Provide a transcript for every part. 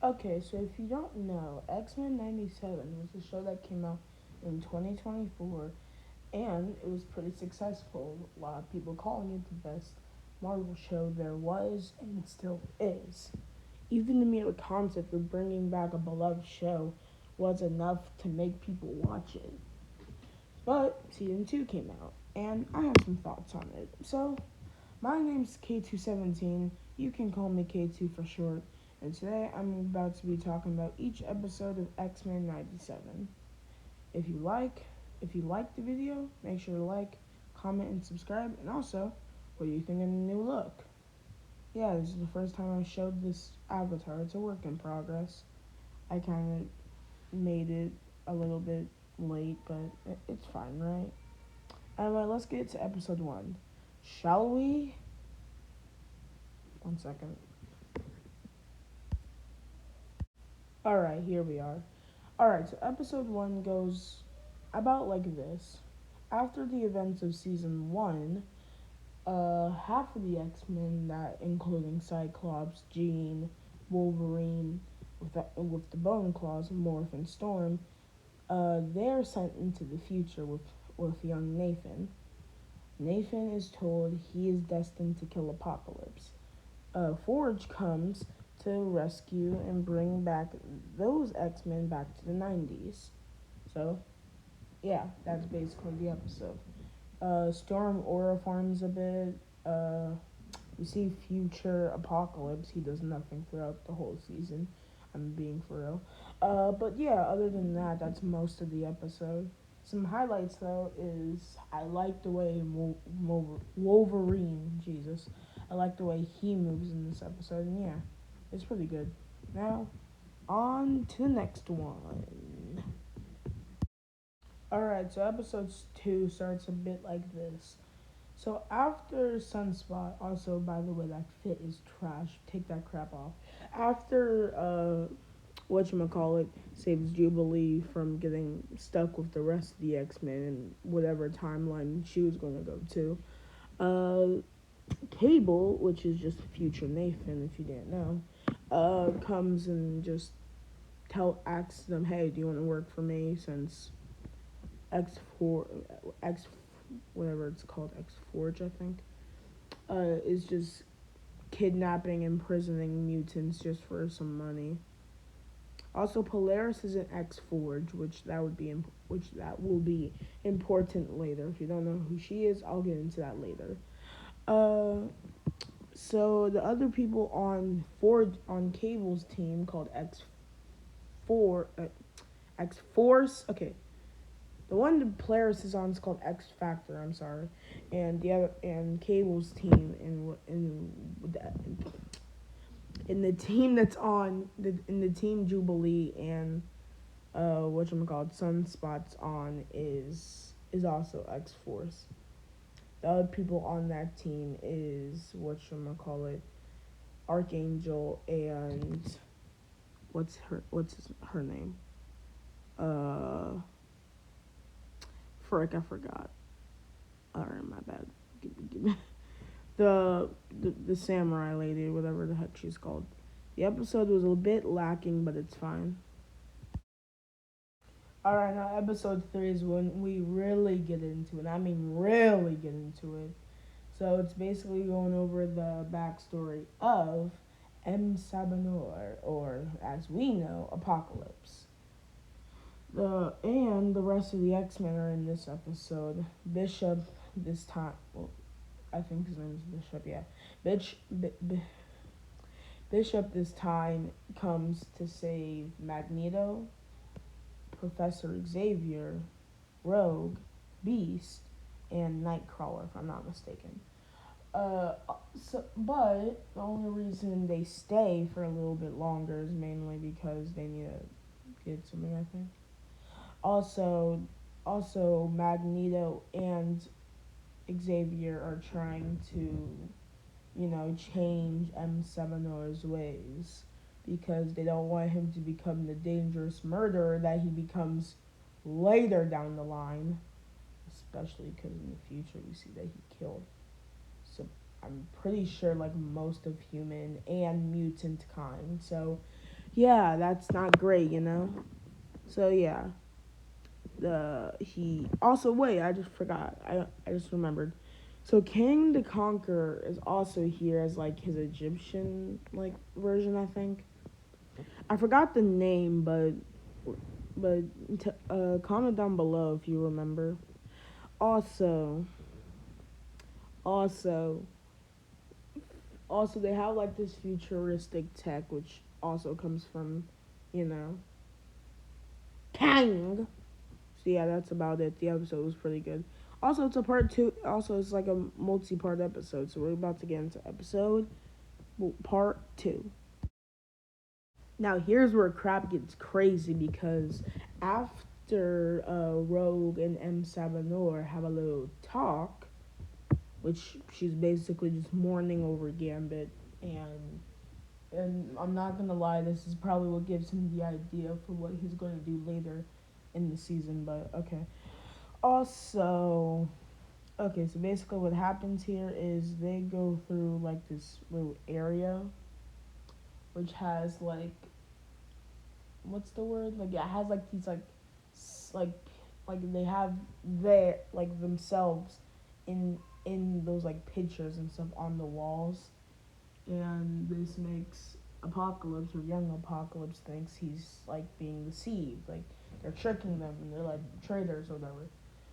Okay, so if you don't know, X-Men 97 was a show that came out in 2024 and it was pretty successful. A lot of people calling it the best Marvel show there was and still is. Even the mere concept of bringing back a beloved show was enough to make people watch it. But season 2 came out and I have some thoughts on it. So, my name's K217. You can call me K2 for short. And today I'm about to be talking about each episode of X-Men 97. If you like, if you like the video, make sure to like, comment, and subscribe. And also, what do you think of the new look? Yeah, this is the first time I showed this avatar. It's a work in progress. I kind of made it a little bit late, but it's fine, right? Anyway, let's get to episode 1. Shall we? One second. Alright, here we are. Alright, so episode 1 goes about like this. After the events of season 1, half of the X-Men, that including Cyclops, Jean, Wolverine, with the Bone Claws, Morph, and Storm, they're sent into the future with young Nathan. Nathan is told he is destined to kill Apocalypse. Forge comes to rescue and bring back those X-Men back to the 90s. So, yeah, that's basically the episode. Storm aura farms a bit. We see future Apocalypse. He does nothing throughout the whole season. I'm being for real. But yeah, other than that, that's most of the episode. Some highlights though is I like the way Wolverine, Jesus, I like the way he moves in this episode, and yeah, it's pretty good. Now, on to the next one. Alright, so episode 2 starts a bit like this. So after Sunspot, also by the way, that fit is trash. Take that crap off. After whatchamacallit saves Jubilee from getting stuck with the rest of the X Men in whatever timeline she was gonna go to. Cable, which is just future Nathan, if you didn't know, comes and just asks them, hey, do you want to work for me since X4 X whatever it's called, X Forge, I think, is just kidnapping, imprisoning mutants just for some money. Also, Polaris is an X Forge, which that will be important later. If you don't know who she is, I'll get into that later. Uh, so the other people on Cable's team called X Force. Okay, the one the Polaris is on is called X Factor. I'm sorry, and the other and Cable's team in the team that's on in the team Jubilee and whatchamacallit Sunspots on is also X Force. The other people on that team is whatchamacallit Archangel and what's her name? Uh Frick, I forgot. Alright, my bad. Give me the samurai lady, whatever the heck she's called. The episode was a bit lacking, but it's fine. Alright, now episode 3 is when we really get into it. I mean, really get into it. So it's basically going over the backstory of M. Sabanor, or as we know, Apocalypse. The rest of the X Men are in this episode. Bishop this time. Well, I think his name is Bishop. Yeah, Bishop this time comes to save Magneto, Professor Xavier, Rogue, Beast, and Nightcrawler, if I'm not mistaken. But the only reason they stay for a little bit longer is mainly because they need to get something, I think. Also, Magneto and Xavier are trying to, change M7R's ways because they don't want him to become the dangerous murderer that he becomes later down the line, especially because in the future we see that he killed. So I'm pretty sure like most of human and mutant kind. So Yeah, that's not great, you know. So yeah, the he also wait, I just forgot. I just remembered. So King the Conqueror is also here as like his Egyptian like version, I think. I forgot the name, but comment down below if you remember. Also, also, also they have like this futuristic tech, which also comes from, you know, Kang. So yeah, that's about it. The episode was pretty good. Also, it's a part two. Also, it's like a multi-part episode. So we're about to get into episode part two. Now here's where crap gets crazy because after Rogue and M. Sabanor have a little talk, which she's basically just mourning over Gambit, and I'm not gonna lie, this is probably what gives him the idea for what he's gonna do later in the season. But okay. Also, okay, so basically what happens here is they go through like this little area which has what's the word? Like it has like these like like they have their like themselves in those like pictures and stuff on the walls, and this makes Apocalypse or young Apocalypse thinks he's like being deceived, like they're tricking them and they're like traitors or whatever.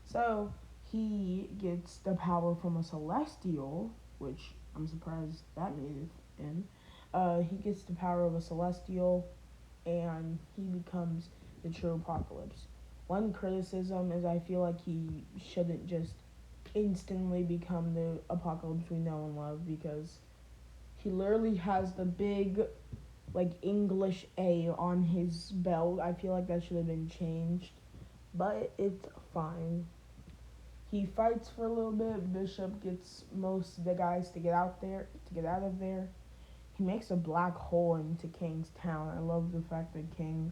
So he gets the power from a celestial, which I'm surprised that made it in. He gets the power of a celestial, and he becomes the true Apocalypse. One criticism is I feel like he shouldn't just instantly become the Apocalypse we know and love, because he literally has the big like English A on his belt. I feel like that should have been changed, but it's fine. He fights for a little bit. Bishop gets most of the guys to get out of there. He makes a black hole into King's town. I love the fact that King,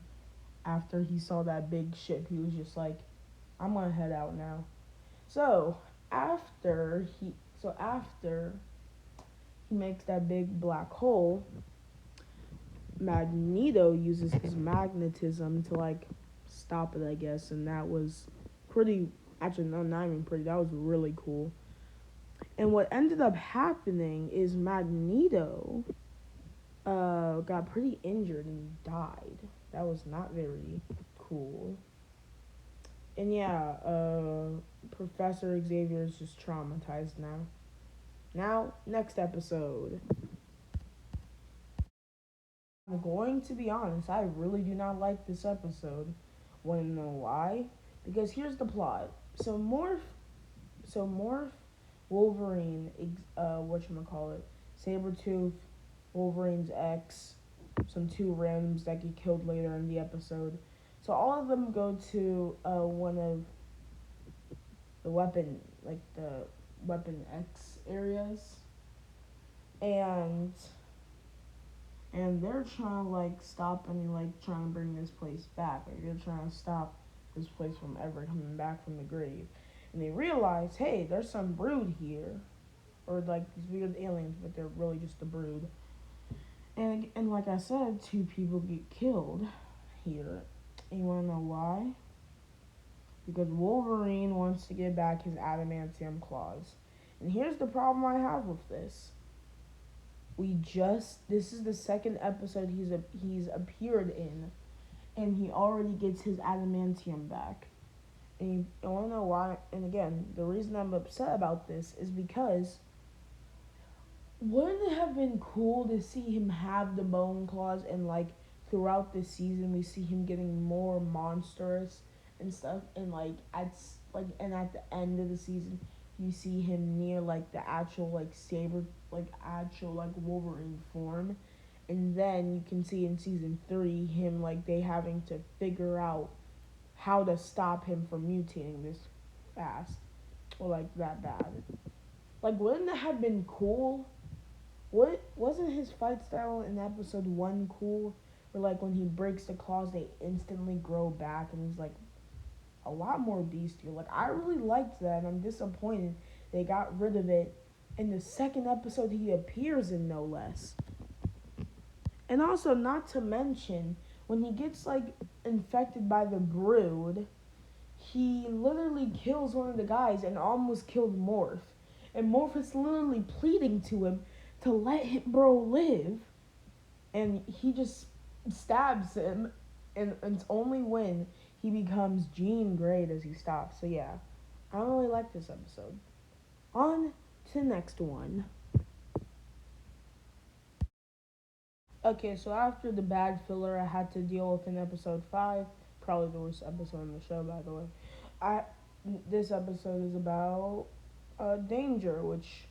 after he saw that big ship, he was just like, "I'm gonna head out now." So after he, after he makes that big black hole, Magneto uses his magnetism to like stop it, I guess, and that was pretty. Actually, no, not even pretty. That was really cool. And what ended up happening is Magneto got pretty injured and died. That was not very cool. And yeah, Professor Xavier is just traumatized now. Now, next episode. I'm going to be honest, I really do not like this episode. Want to know why? Because here's the plot. So Morph, Wolverine, whatchamacallit, Sabretooth, Wolverine's ex, some two randoms that get killed later in the episode. So all of them go to one of the weapon X areas, and they're trying to like stop and like trying to bring this place back. Like they're trying to stop this place from ever coming back from the grave. And they realize, hey, there's some brood here, or like these weird aliens, but they're really just a brood. And like I said, two people get killed here. And you wanna know why? Because Wolverine wants to get back his adamantium claws. And here's the problem I have with this. This is the second episode he's appeared in, and he already gets his adamantium back. And you want to know why? And again, the reason I'm upset about this is because wouldn't it have been cool to see him have the bone claws, and like throughout the season we see him getting more monstrous and stuff, and at the end of the season you see him near like the actual like saber, like actual like Wolverine form, and then you can see in season 3 him like they having to figure out how to stop him from mutating this fast or like that bad. Like, wouldn't it have been cool? What wasn't his fight style in episode 1 cool? Where like when he breaks the claws, they instantly grow back, and he's like a lot more bestial. Like I really liked that, and I'm disappointed they got rid of it in the second episode he appears in, no less. And also, not to mention, when he gets like infected by the brood, he literally kills one of the guys and almost killed Morph. And Morph is literally pleading to him to let him bro live. And he just stabs him. And it's only when he becomes Jean Grey does he stop. So yeah, I don't really like this episode. On to the next one. Okay, so after the bad filler I had to deal with in episode 5, probably the worst episode in the show, by the way. I This episode is about Danger, which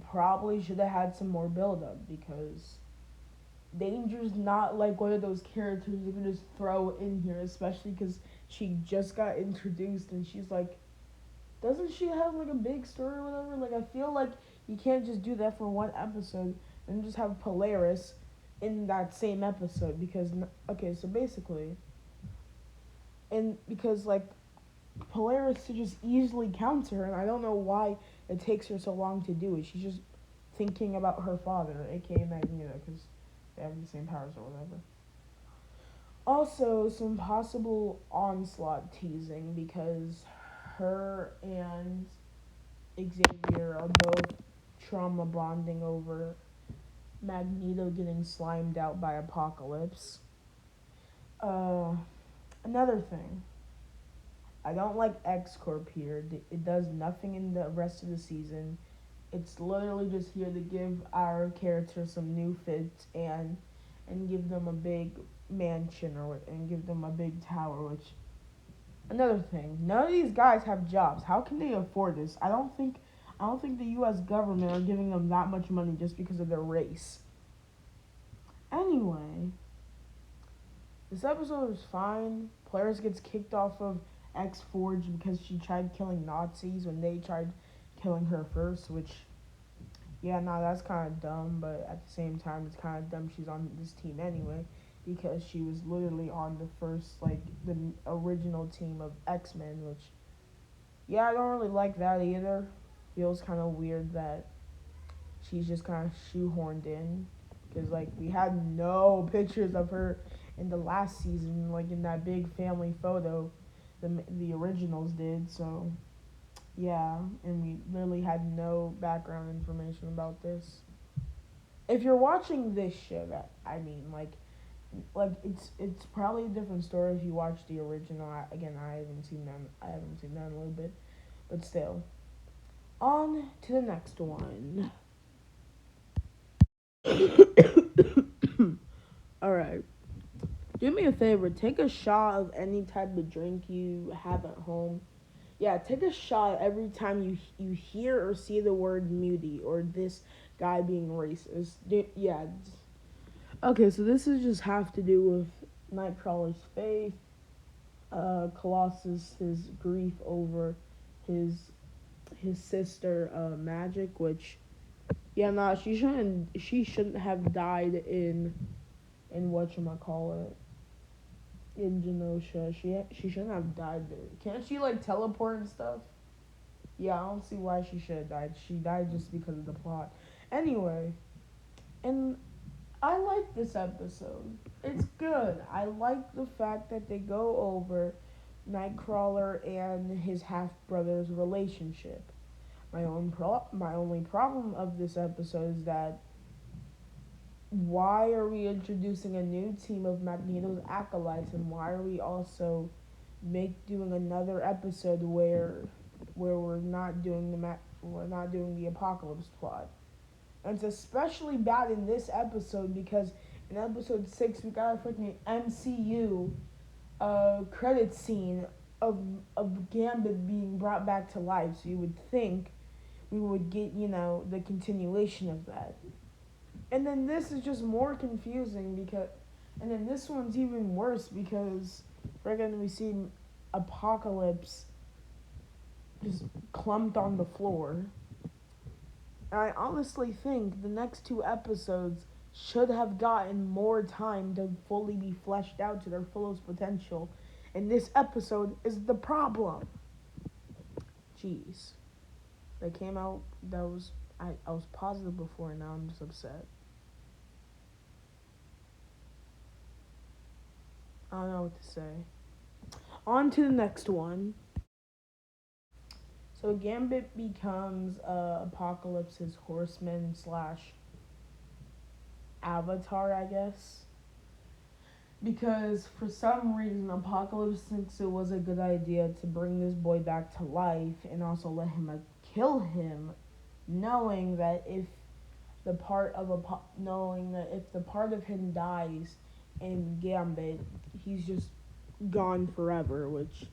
probably should have had some more build up because Danger's not like one of those characters you can just throw in here, especially because she just got introduced and she's like, doesn't she have like a big story or whatever? Like, I feel like you can't just do that for one episode and just have Polaris in that same episode because okay, so basically, and because like Polaris to just easily counter her, and I don't know why it takes her so long to do it. She's just thinking about her father, aka Magneto, because they have the same powers or whatever. Also, some possible onslaught teasing because her and Xavier are both trauma bonding over Magneto getting slimed out by Apocalypse. Uh, Another thing, I don't like X Corp here. It does nothing in the rest of the season. It's literally just here to give our characters some new fits and give them a big mansion and give them a big tower. Which another thing, none of these guys have jobs. How can they afford this? I don't think the U.S. government are giving them that much money just because of their race. Anyway, this episode was fine. Polaris gets kicked off of X Forge because she tried killing Nazis when they tried killing her first, which, yeah, nah, that's kind of dumb, but at the same time, it's kind of dumb she's on this team anyway because she was literally on the first, like, the original team of X-Men, which, yeah, I don't really like that either. Feels kind of weird that she's just kind of shoehorned in because like we had no pictures of her in the last season, like in that big family photo, the originals did. So yeah, and we literally had no background information about this. If you're watching this show, that I mean, it's probably a different story if you watch the original. Again, I haven't seen them. I haven't seen that in a little bit, but still. On to the next one. All right. Do me a favor. Take a shot of any type of drink you have at home. Yeah, take a shot every time you hear or see the word mutie or this guy being racist. Yeah. Okay, so this is just have to do with Nightcrawler's faith, Colossus, his grief over his his sister Magic, which yeah, nah, she shouldn't have died in whatchamacallit in Genosha. She shouldn't have died there. Can't she like teleport and stuff? Yeah, I don't see why she should have died. She died just because of the plot. Anyway, and I like this episode. It's good. I like the fact that they go over Nightcrawler and his half brother's relationship. My only problem of this episode is that why are we introducing a new team of Magneto's acolytes, and why are we also doing another episode where we're not doing the apocalypse plot? And it's especially bad in this episode because in episode 6 we got a freaking MCU credit scene of Gambit being brought back to life. So you would think we would get, the continuation of that. And then this is just more confusing and then this one's even worse because friggin' we see Apocalypse just clumped on the floor. I honestly think the next two episodes should have gotten more time to fully be fleshed out to their fullest potential. And this episode is the problem. Jeez. That came out, I was positive before and now I'm just upset. I don't know what to say. On to the next one. So Gambit becomes Apocalypse's horseman slash avatar, I guess. Because for some reason, Apocalypse thinks it was a good idea to bring this boy back to life and also let him kill him, knowing that if knowing that if the part of him dies in Gambit, he's just gone forever. Which,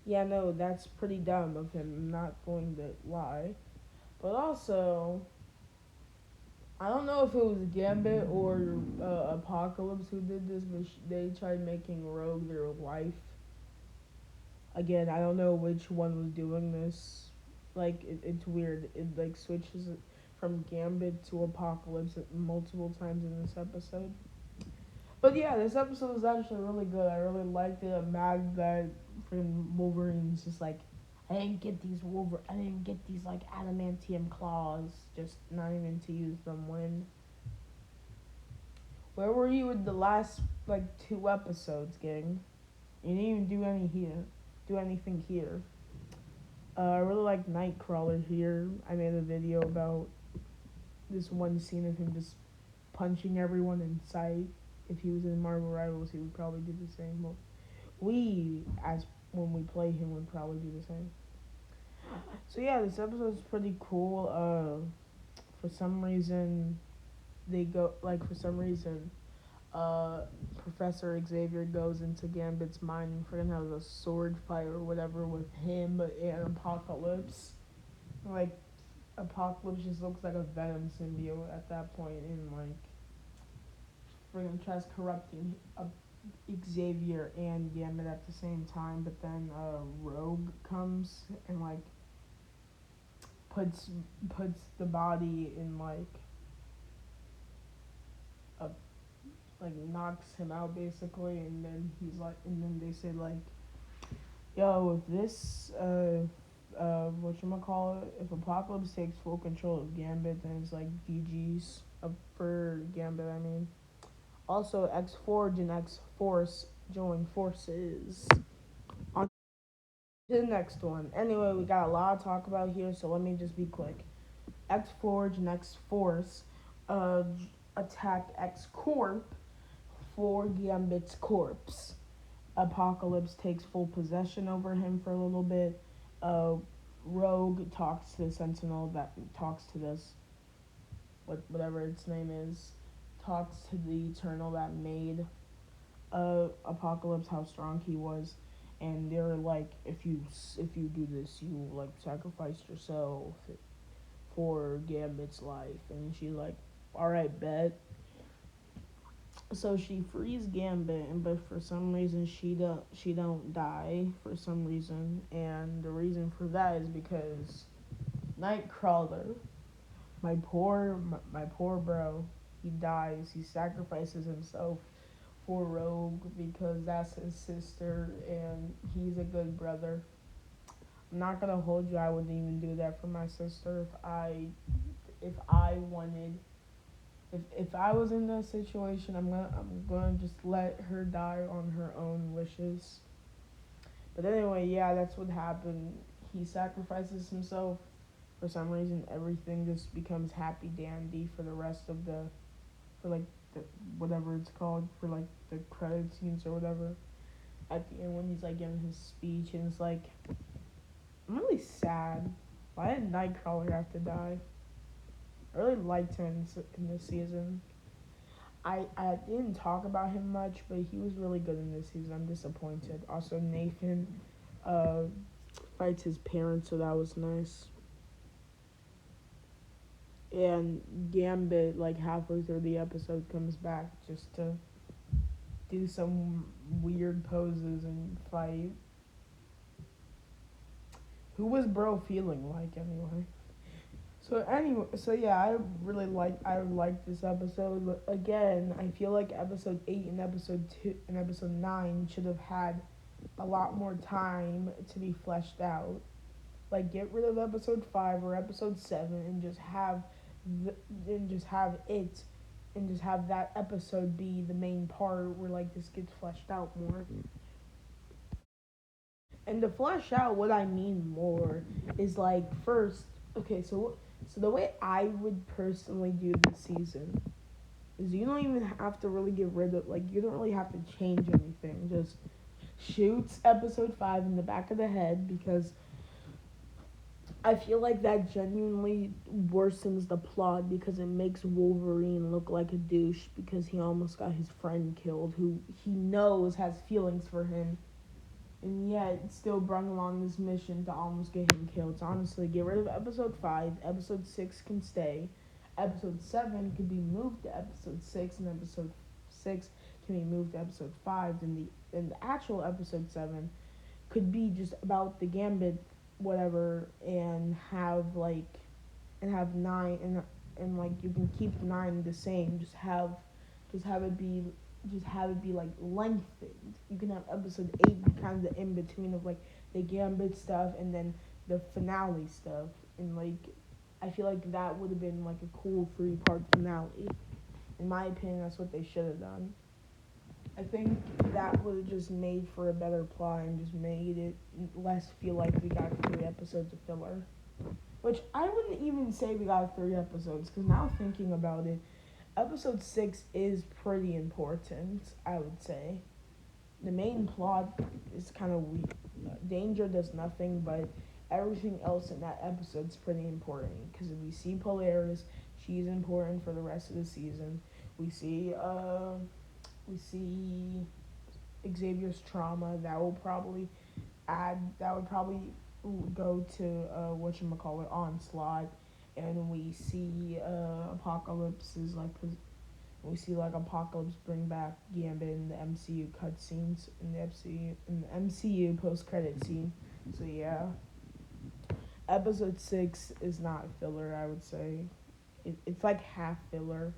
yeah, no, that's pretty dumb of him. I'm not going to lie, but also I don't know if it was Gambit or Apocalypse who did this, but they tried making Rogue their wife. Again, I don't know which one was doing this. Like, it's weird. It like switches it from Gambit to Apocalypse multiple times in this episode. But yeah, this episode was actually really good. I really liked it. I'm mad that freaking Wolverine's just like, I didn't get these like adamantium claws. Just not even to use them when. Where were you with the last like 2 episodes, gang? You didn't even do anything here. I really like Nightcrawler here. I made a video about this one scene of him just punching everyone in sight. If he was in Marvel Rivals, he would probably do the same. Well, we, as when we play him, would probably do the same. So yeah, this episode is pretty cool. For some reason, for some reason, Professor Xavier goes into Gambit's mind and freaking has a sword fight or whatever with him and Apocalypse. Like, Apocalypse just looks like a Venom symbiote at that point, and like, freaking tries corrupting Xavier and Gambit at the same time. But then Rogue comes and like puts the body in like a like knocks him out basically, and then he's like, and then they say like, yo, if this whatchamacallit, if Apocalypse takes full control of Gambit, then it's like GG's for Gambit, I mean. Also, X Forge and X Force join forces. On to the next one. Anyway, we got a lot to talk about here, so let me just be quick. X Forge and X Force uh, attack X Corp for Gambit's corpse. Apocalypse takes full possession over him for a little bit. Uh, Rogue talks to the Sentinel that talks to this, whatever its name is, talks to the Eternal that made Apocalypse how strong he was, and they're like, if you do this, you like sacrifice yourself for Gambit's life, and she's like, all right, bet. So she frees Gambit, but for some reason she don't die for some reason, and the reason for that is because Nightcrawler, my poor bro, he dies. He sacrifices himself for Rogue because that's his sister, and he's a good brother. I'm not gonna hold you. I wouldn't even do that for my sister if I wanted. If I was in that situation, I'm gonna just let her die on her own wishes. But anyway, yeah, that's what happened. He sacrifices himself. For some reason, everything just becomes happy dandy for the rest of for like the whatever it's called, for like the credit scenes or whatever. At the end when he's like giving his speech, and it's like, I'm really sad. Why did Nightcrawler have to die? I really liked him in this season. I didn't talk about him much, but he was really good in this season. I'm disappointed. Also, Nathan uh, fights his parents, so that was nice. And Gambit, like halfway through the episode, comes back just to do some weird poses and fight. Who was bro feeling like anyway? So yeah, I like this episode. But again, I feel like episode 8 and episode 2 and episode 9 should have had a lot more time to be fleshed out. Like, get rid of episode 5 or episode 7 and just have it and just have that episode be the main part where like this gets fleshed out more. And to flesh out what I mean more is like first, okay, so the way I would personally do this season is you don't even have to really get rid of, like, you don't really have to change anything. Just shoots episode 5 in the back of the head, because I feel like that genuinely worsens the plot, because it makes Wolverine look like a douche because he almost got his friend killed, who he knows has feelings for him, and yet still brought him on this mission to almost get him killed. So honestly, get rid of episode 5. Episode 6 can stay. Episode 7 could be moved to episode 6, and episode 6 can be moved to episode 5. And the actual episode 7 could be just about the Gambit, whatever, and have 9, and like you can keep 9 the same. Just have it be like lengthened. You can have episode 8 be kind of the in between of like the Gambit stuff and then the finale stuff, and like I feel like that would have been like a cool 3-part finale. In my opinion, that's what they should have done. I think that would have just made for a better plot and just made it less feel like we got 3 episodes of filler. Which I wouldn't even say we got 3 episodes, because now thinking about it, episode 6 is pretty important, I would say. The main plot is kind of weak. Danger does nothing, but everything else in that episode is pretty important, because if we see Polaris, she's important for the rest of the season. We see Xavier's trauma. That would probably go to whatchamacallit, Onslaught. And we see like Apocalypse bring back Gambit in the MCU cutscenes, in the MCU post credit scene. So yeah, episode 6 is not filler, I would say. It's like half filler.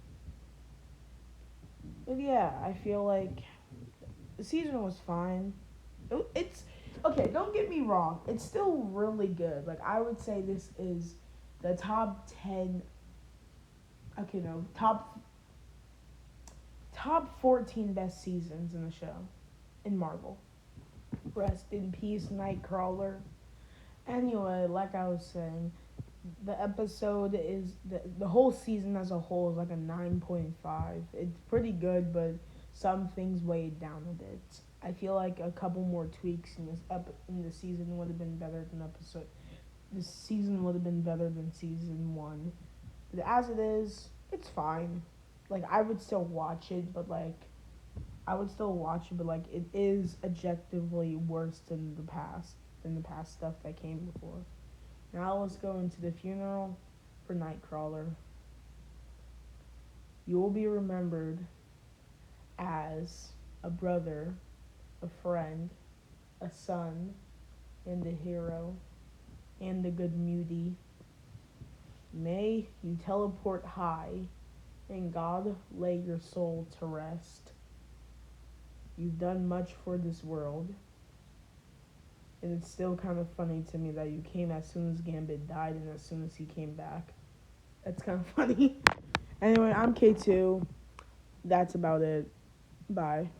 But yeah, I feel like the season was fine. It's okay. Don't get me wrong. It's still really good. Like, I would say this is the top 10. Okay, no, top 14 best seasons in the show in Marvel. Rest in peace, Nightcrawler. Anyway, like I was saying, the episode is the whole season as a whole is like a 9.5. It's pretty good, but some things weigh it down a bit. I feel like a couple more tweaks in the season would have been better than episode. This season would have been better than season 1. But as it is, it's fine. Like, I would still watch it, but it is objectively worse than the past stuff that came before. Now let's go into the funeral for Nightcrawler. You will be remembered as a brother, a friend, a son, and a hero, and a good mutie. May you teleport high, and God lay your soul to rest. You've done much for this world, and it's still kind of funny to me that you came as soon as Gambit died and as soon as he came back. That's kind of funny. Anyway, I'm K2. That's about it. Bye.